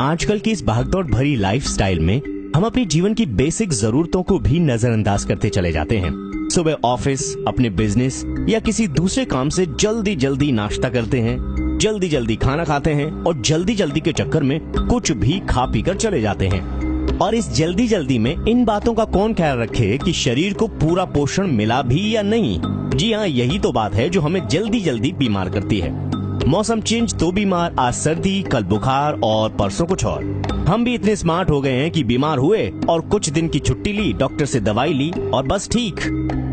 आजकल की इस भागदौड़ भरी लाइफस्टाइल में हम अपने जीवन की बेसिक जरूरतों को भी नजरअंदाज करते चले जाते हैं। सुबह ऑफिस, अपने बिजनेस या किसी दूसरे काम से जल्दी जल्दी नाश्ता करते हैं, जल्दी जल्दी खाना खाते हैं और जल्दी जल्दी के चक्कर में कुछ भी खा पी कर चले जाते हैं। और इस जल्दी जल्दी में इन बातों का कौन ख्याल रखे कि शरीर को पूरा पोषण मिला भी या नहीं। जी हाँ, यही तो बात है जो हमें जल्दी जल्दी बीमार करती है। मौसम चेंज तो बीमार, आज सर्दी, कल बुखार और परसों कुछ और। हम भी इतने स्मार्ट हो गए हैं कि बीमार हुए और कुछ दिन की छुट्टी ली, डॉक्टर से दवाई ली और बस ठीक।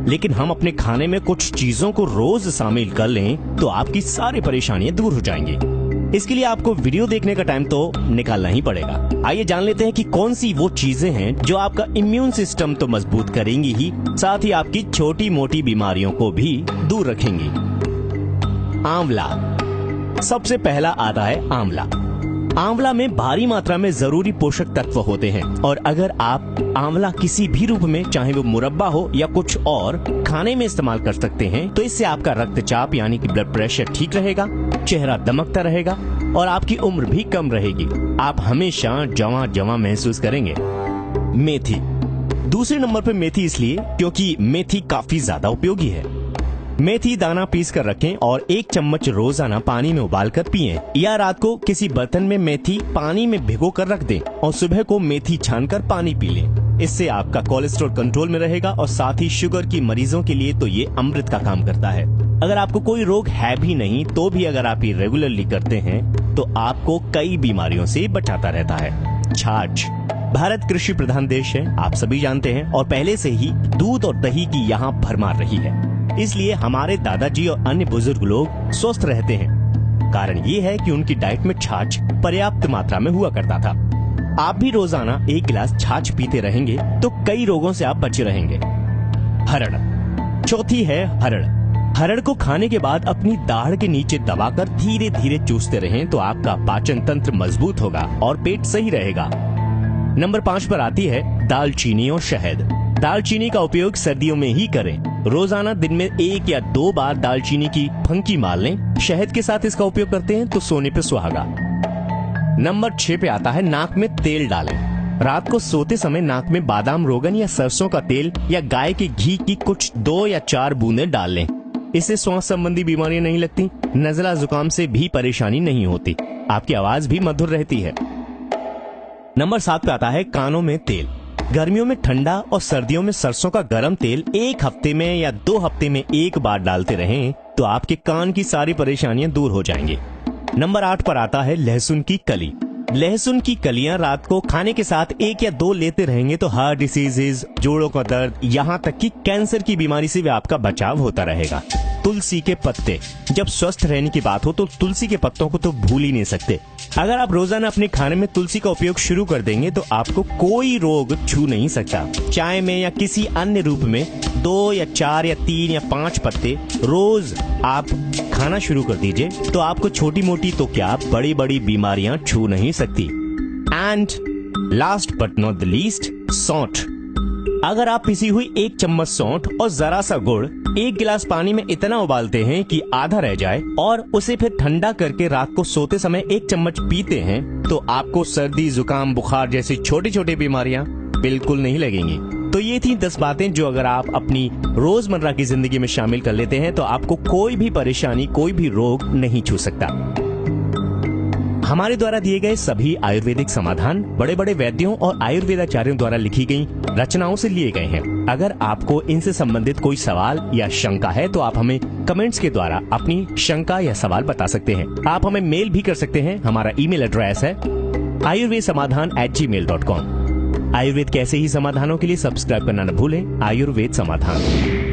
लेकिन हम अपने खाने में कुछ चीजों को रोज शामिल कर लें तो आपकी सारी परेशानियां दूर हो जाएंगी। इसके लिए आपको वीडियो देखने का टाइम तो निकालना ही पड़ेगा। आइए जान लेते हैं कि कौन सी वो चीजें हैं जो आपका इम्यून सिस्टम तो मजबूत करेंगी ही, साथ ही आपकी छोटी मोटी बीमारियों को भी दूर रखेंगी। आंवला। सबसे पहला आता है आंवला। आंवला में भारी मात्रा में जरूरी पोषक तत्व होते हैं और अगर आप आंवला किसी भी रूप में, चाहे वो मुरब्बा हो या कुछ और, खाने में इस्तेमाल कर सकते हैं तो इससे आपका रक्तचाप यानी कि ब्लड प्रेशर ठीक रहेगा, चेहरा दमकता रहेगा और आपकी उम्र भी कम रहेगी। आप हमेशा जवां जवां महसूस करेंगे। मेथी। दूसरे नंबर पर मेथी इसलिए क्योंकि मेथी काफी ज्यादा उपयोगी है। मेथी दाना पीस कर रखें और 1 चम्मच रोजाना पानी में उबाल कर पिएं या रात को किसी बर्तन में मेथी पानी में भिगो कर रख दें और सुबह को मेथी छानकर पानी पी लें। इससे आपका कोलेस्ट्रॉल कंट्रोल में रहेगा और साथ ही शुगर की मरीजों के लिए तो ये अमृत का काम करता है। अगर आपको कोई रोग है भी नहीं तो भी अगर आप ये रेगुलरली करते हैं तो आपको कई बीमारियों से बचाता रहता है। छाछ। भारत कृषि प्रधान देश है, आप सभी जानते हैं, और पहले से ही दूध और दही की यहाँ भरमार रही है। इसलिए हमारे दादाजी और अन्य बुजुर्ग लोग स्वस्थ रहते हैं। कारण ये है कि उनकी डाइट में छाछ पर्याप्त मात्रा में हुआ करता था। आप भी रोजाना 1 गिलास छाछ पीते रहेंगे तो कई रोगों से आप बचे रहेंगे। हरड़। चौथी है हरड़। हरड़ को खाने के बाद अपनी दाढ़ के नीचे दबाकर धीरे धीरे चूसते रहें तो आपका पाचन तंत्र मजबूत होगा और पेट सही रहेगा। नंबर 5 पर आती है दालचीनी और शहद। दालचीनी का उपयोग सर्दियों में ही करें। रोजाना दिन में 1 या 2 बार दालचीनी की फंकी मार लें। शहद के साथ इसका उपयोग करते हैं तो सोने पे सुहागा। नंबर 6 पे आता है नाक में तेल डालें। रात को सोते समय नाक में बादाम, रोगन या सरसों का तेल या गाय के घी की कुछ 2 या 4 बूंदें डाल लें। इससे श्वास संबंधी बीमारियां नहीं लगती, नजला जुकाम से भी परेशानी नहीं होती, आपकी आवाज भी मधुर रहती है। नंबर 7 पे आता है कानों में तेल। गर्मियों में ठंडा और सर्दियों में सरसों का गर्म तेल 1 हफ्ते में या 2 हफ्ते में 1 बार डालते रहें तो आपके कान की सारी परेशानियां दूर हो जाएंगी। नंबर 8 पर आता है लहसुन की कली। लहसुन की कलियां रात को खाने के साथ 1 या 2 लेते रहेंगे तो हार्ट डिसीजेज, जोड़ों का दर्द, यहाँ तक कि कैंसर की बीमारी से भी आपका बचाव होता रहेगा। तुलसी के पत्ते। जब स्वस्थ रहने की बात हो तो तुलसी के पत्तों को तो भूल ही नहीं सकते। अगर आप रोजाना अपने खाने में तुलसी का उपयोग शुरू कर देंगे तो आपको कोई रोग छू नहीं सकता। चाय में या किसी अन्य रूप में 2 या 4 या 3 या 5 पत्ते रोज आप खाना शुरू कर दीजिए तो आपको छोटी मोटी तो क्या बड़ी बड़ी बीमारियां छू नहीं सकती। And last but not the least, सौंठ। अगर आप पिसी हुई 1 चम्मच सौंठ और जरा सा गुड़ 1 गिलास पानी में इतना उबालते हैं कि आधा रह जाए और उसे फिर ठंडा करके रात को सोते समय 1 चम्मच पीते हैं तो आपको सर्दी, जुकाम, बुखार जैसी छोटी छोटी बीमारियां बिल्कुल नहीं लगेंगी। तो ये थी 10 बातें जो अगर आप अपनी रोजमर्रा की जिंदगी में शामिल कर लेते हैं तो आपको कोई भी परेशानी, कोई भी रोग नहीं छू सकता। हमारे द्वारा दिए गए सभी आयुर्वेदिक समाधान बड़े बड़े वैद्यों और आयुर्वेदाचार्यों द्वारा लिखी गई रचनाओं से लिए गए हैं। अगर आपको इनसे संबंधित कोई सवाल या शंका है तो आप हमें कमेंट्स के द्वारा अपनी शंका या सवाल बता सकते हैं। आप हमें मेल भी कर सकते हैं। हमारा ईमेल एड्रेस है ayurvedsamadhan@gmail.com। आयुर्वेद के ऐसे ही समाधानों के लिए सब्सक्राइब करना न भूलें। आयुर्वेद समाधान।